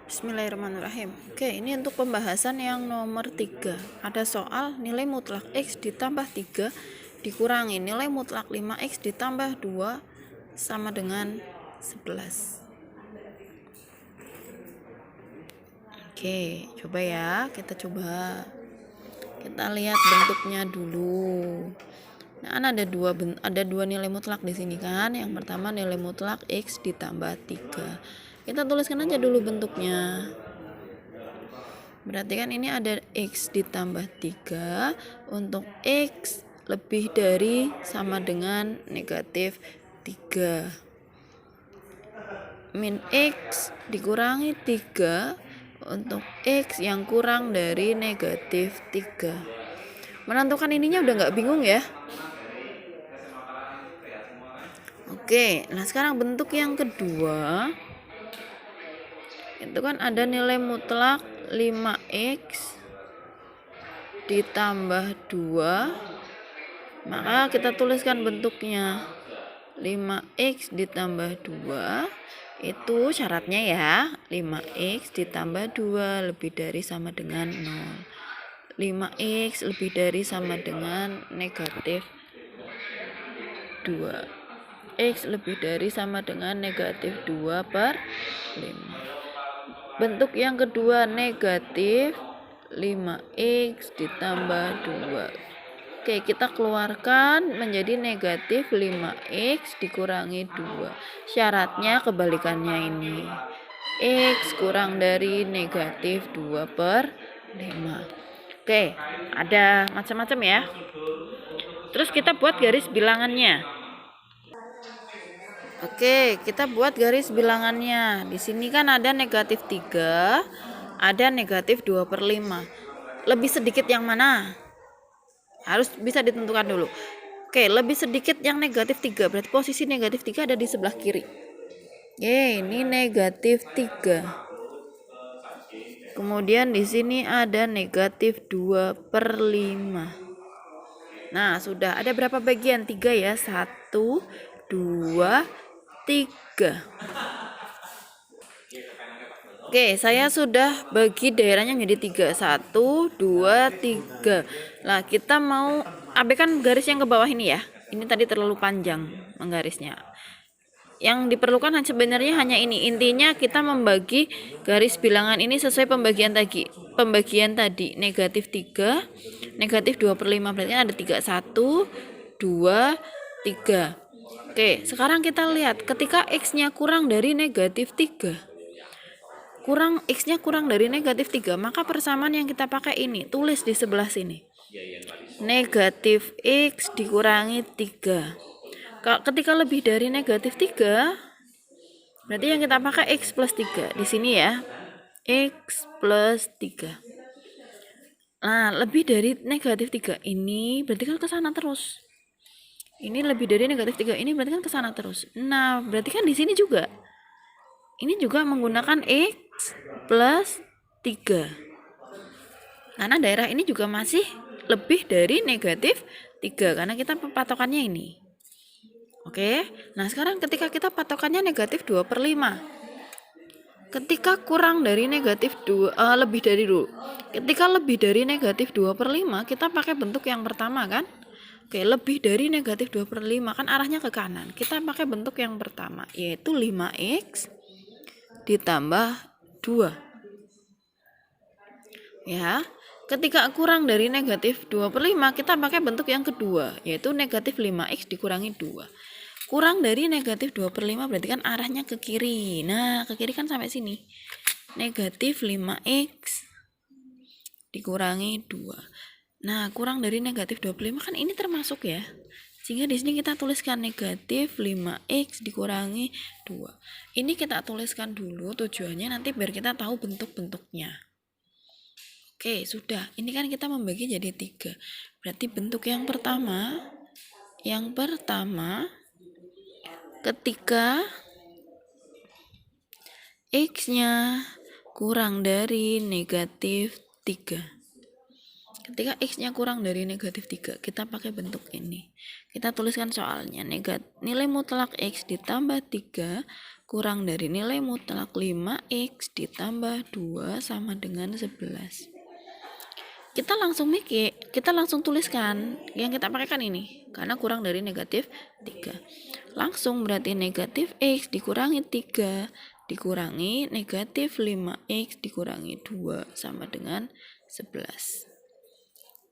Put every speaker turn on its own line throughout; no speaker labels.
Bismillahirrahmanirrahim. Oke, ini untuk pembahasan yang nomor 3. Ada soal nilai mutlak X ditambah 3 dikurangi nilai mutlak 5X ditambah 2 sama dengan 11. Oke, coba ya, kita coba. Kita lihat bentuknya dulu. Nah, ada dua nilai mutlak di sini kan. Yang pertama nilai mutlak X ditambah 3. Kita tuliskan aja dulu bentuknya. Berarti kan ini ada X ditambah 3 untuk X lebih dari sama dengan negatif 3 min X dikurangi 3 untuk X yang kurang dari negatif 3. Menentukan ininya udah nggak bingung ya. Oke, nah sekarang bentuk yang kedua itu kan ada nilai mutlak 5X ditambah 2, maka kita tuliskan bentuknya 5X ditambah 2 itu syaratnya ya 5X ditambah 2 lebih dari sama dengan 0. 5X lebih dari sama dengan negatif 2. X lebih dari sama dengan negatif 2 per 5. Bentuk yang kedua negatif 5X ditambah 2. Oke, kita keluarkan menjadi negatif 5X dikurangi 2. Syaratnya kebalikannya ini. X kurang dari negatif 2 per 5. Oke, ada macam-macam ya. Terus kita buat garis bilangannya. Oke, kita buat garis bilangannya. Di sini kan ada negatif 3, ada negatif 2 per 5. Lebih sedikit yang mana? Harus bisa ditentukan dulu. Oke, lebih sedikit yang negatif 3. Berarti posisi negatif 3 ada di sebelah kiri. Ini negatif 3. Kemudian di sini ada negatif 2 per 5. Nah, sudah ada berapa bagian? 3 ya. 1, 2, 3. Oke, saya sudah bagi daerahnya menjadi 3. 1, 2, 3. Nah, kita mau abaikan garis yang ke bawah ini ya. Ini tadi terlalu panjang menggarisnya. Yang diperlukan sebenarnya hanya ini. Intinya kita membagi garis bilangan ini sesuai pembagian tadi. Negatif 3, negatif 2 per 5. Berarti ada 3. 1, 2, 3. Oke, sekarang kita lihat ketika X-nya kurang dari negatif 3. X-nya kurang dari negatif 3, maka persamaan yang kita pakai ini. Tulis di sebelah sini. Negatif X dikurangi 3. Ketika lebih dari negatif 3, berarti yang kita pakai X plus 3. Di sini ya. X plus 3. Nah, lebih dari negatif 3 ini berarti kan ke sana terus. Ini lebih dari negatif 3 ini berarti kan ke sana terus. Nah, berarti kan di sini juga. Ini juga menggunakan X plus 3. Karena daerah ini juga masih lebih dari negatif 3 karena kita patokannya ini. Oke. Nah, sekarang ketika kita patokannya negatif 2 per 5. Ketika kurang dari negatif 2, lebih dari dulu. Ketika lebih dari negatif 2 per 5, kita pakai bentuk yang pertama kan? Oke, lebih dari negatif 2 per 5 kan arahnya ke kanan. Kita pakai bentuk yang pertama, yaitu 5X ditambah 2. Ya, ketika kurang dari negatif 2 per 5, kita pakai bentuk yang kedua, yaitu negatif 5X dikurangi 2. Kurang dari negatif 2 per 5 berarti kan arahnya ke kiri. Nah, ke kiri kan sampai sini. Negatif 5X dikurangi 2. Nah, kurang dari negatif 25 kan ini termasuk ya. Sehingga di sini kita tuliskan negatif 5X dikurangi 2. Ini kita tuliskan dulu tujuannya nanti biar kita tahu bentuk-bentuknya. Oke, sudah. Ini kan kita membagi jadi 3. Berarti bentuk yang pertama ketika X-nya kurang dari negatif 3. Ketika x-nya kurang dari negatif 3, kita pakai bentuk ini. Kita tuliskan soalnya, nilai mutlak x ditambah 3 kurang dari nilai mutlak 5x ditambah 2 sama dengan 11. Kita langsung tuliskan. Yang kita pakai kan ini, karena kurang dari negatif 3. Langsung berarti negatif x dikurangi 3 dikurangi negatif 5x dikurangi 2 sama dengan 11.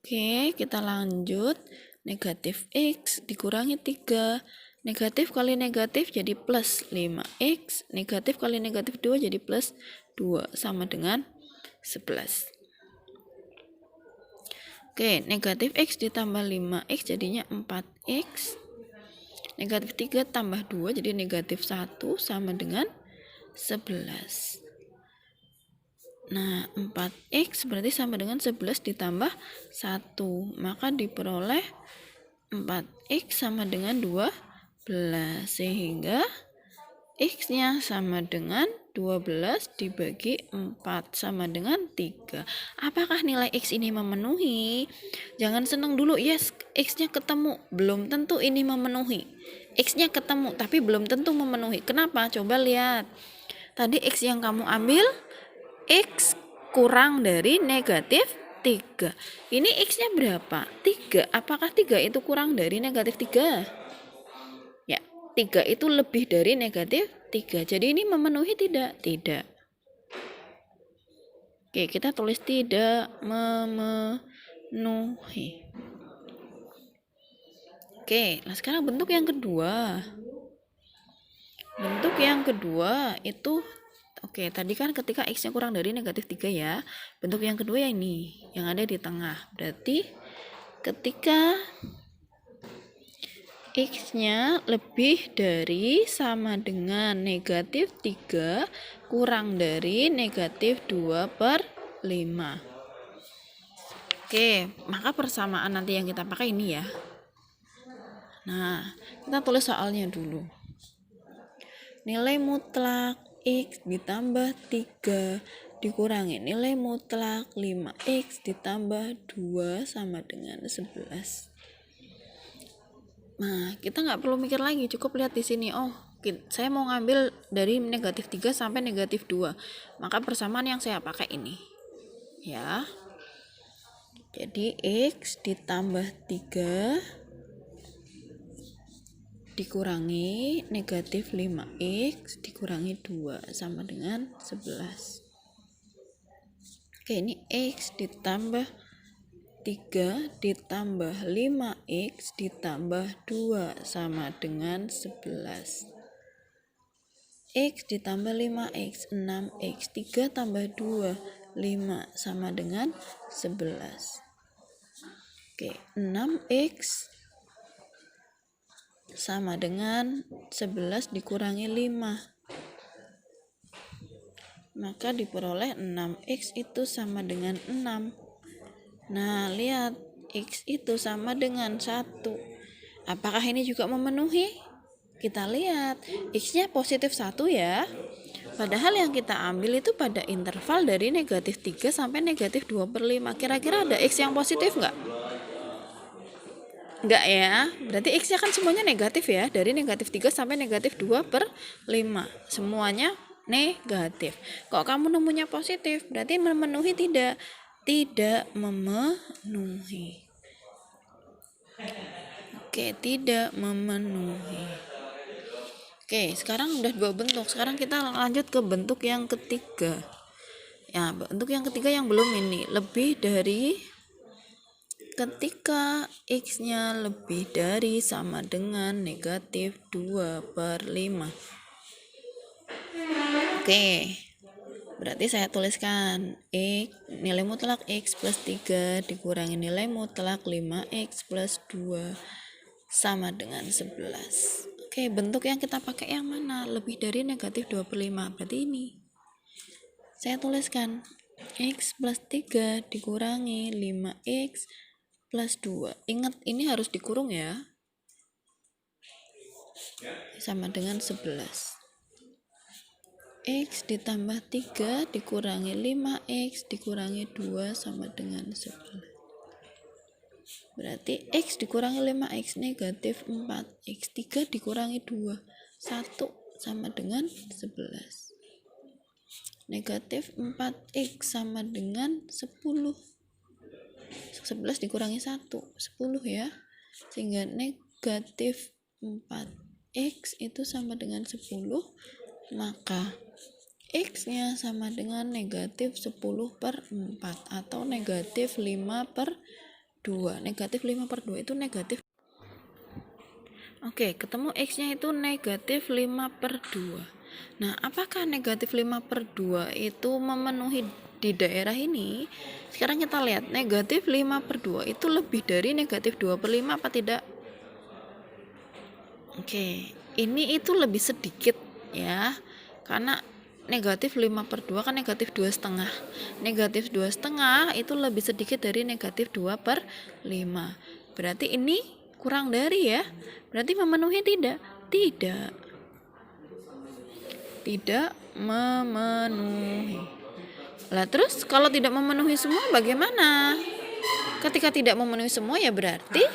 Oke, kita lanjut. Negatif x dikurangi 3. Negatif kali negatif jadi plus 5x. Negatif kali negatif 2 jadi plus 2 sama dengan 11. Oke, negatif x ditambah 5x jadinya 4x. Negatif 3 tambah 2 jadi negatif 1 sama dengan 11. Nah, 4x berarti sama dengan 11 ditambah 1. Maka diperoleh 4x sama dengan 12. Sehingga x-nya sama dengan 12 dibagi 4 sama dengan 3. Apakah nilai x ini memenuhi? Jangan senang dulu, yes, x-nya ketemu. Belum tentu ini memenuhi. X-nya ketemu, tapi belum tentu memenuhi. Kenapa? Coba lihat. Tadi x yang kamu ambil x kurang dari negatif 3. Ini x-nya berapa? 3. Apakah 3 itu kurang dari negatif 3? Ya, 3 itu lebih dari negatif 3. Jadi ini memenuhi tidak? Tidak. Oke, kita tulis tidak memenuhi. Oke, nah sekarang bentuk yang kedua. Bentuk yang kedua itu oke, tadi kan ketika x-nya kurang dari negatif 3 ya. Bentuk yang kedua yang ini, yang ada di tengah. Berarti ketika x-nya lebih dari sama dengan negatif 3 kurang dari negatif 2/5. Oke, maka persamaan nanti yang kita pakai ini ya. Nah, kita tulis soalnya dulu. Nilai mutlak x ditambah 3 dikurangi nilai mutlak 5x ditambah 2 sama dengan 11. Nah, kita nggak perlu mikir lagi, cukup lihat di sini. Oh, saya mau ngambil dari negatif 3 sampai negatif 2. Maka persamaan yang saya pakai ini. Ya. Jadi x ditambah 3 dikurangi negatif 5x dikurangi 2 sama dengan 11. Oke, ini x ditambah 3 ditambah 5x ditambah 2 sama dengan 11. X ditambah 5x 6x 3 tambah 2 5 sama dengan 11. Oke, 6x sama dengan 11 dikurangi 5. Maka diperoleh 6x itu sama dengan 6. Nah, lihat, x itu sama dengan 1. Apakah ini juga memenuhi? Kita lihat, x-nya positif 1 ya. Padahal yang kita ambil itu pada interval dari negatif 3 sampai negatif 2/5. Kira-kira ada x yang positif nggak? Enggak ya, berarti x-nya kan semuanya negatif ya, dari negatif 3 sampai negatif 2/5, semuanya negatif. Kok kamu nemunya positif, berarti memenuhi tidak? Tidak memenuhi. Oke, tidak memenuhi. Oke, sekarang udah 2 bentuk, sekarang kita lanjut ke bentuk yang ketiga. Ya, bentuk yang ketiga yang belum ini, lebih dari. Ketika x-nya lebih dari sama dengan negatif 2/5. Oke, berarti saya tuliskan nilai mutlak x plus 3 dikurangi nilai mutlak 5x plus 2 sama dengan 11. Oke, bentuk yang kita pakai yang mana? Lebih dari negatif 2/5, berarti ini. Saya tuliskan x plus 3 dikurangi 5x plus 2. Ingat, ini harus dikurung ya. Sama dengan 11. X ditambah 3 dikurangi 5x dikurangi 2 sama dengan 11. Berarti X dikurangi 5X negatif 4X. 3 dikurangi 2, 1 sama dengan 11. Negatif 4X sama dengan 10. 11 dikurangi 1, 10 ya. Sehingga negatif 4X itu sama dengan 10. Maka X-nya sama dengan negatif 10/4 atau negatif 5/2. Negatif 5/2 itu negatif. Oke, ketemu X-nya itu negatif 5/2. Nah, apakah negatif 5/2 itu memenuhi di daerah ini? Sekarang kita lihat, negatif 5/2 itu lebih dari negatif 2/5 apa tidak? Oke, ini itu lebih sedikit ya, karena negatif 5/2 kan negatif 2,5. Negatif 2,5 itu lebih sedikit dari negatif 2/5. Berarti ini kurang dari ya. Berarti memenuhi tidak? Tidak. Tidak memenuhi. Lah terus kalau tidak memenuhi semua bagaimana? Ketika tidak memenuhi semua ya berarti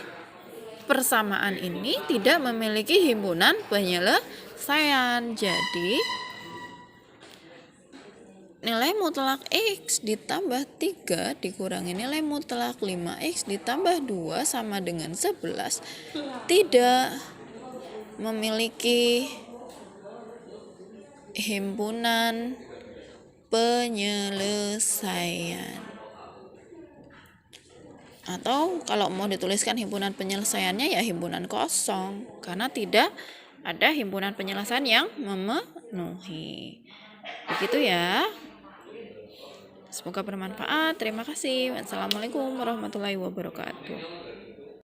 persamaan ini tidak memiliki himpunan penyelesaian. Jadi nilai mutlak X ditambah 3 dikurangi nilai mutlak 5X ditambah 2 sama dengan 11 tidak memiliki himpunan penyelesaian. Atau kalau mau dituliskan himpunan penyelesaiannya ya himpunan kosong, karena tidak ada himpunan penyelesaian yang memenuhi. Begitu ya. Semoga bermanfaat. Terima kasih. Wassalamualaikum warahmatullahi wabarakatuh.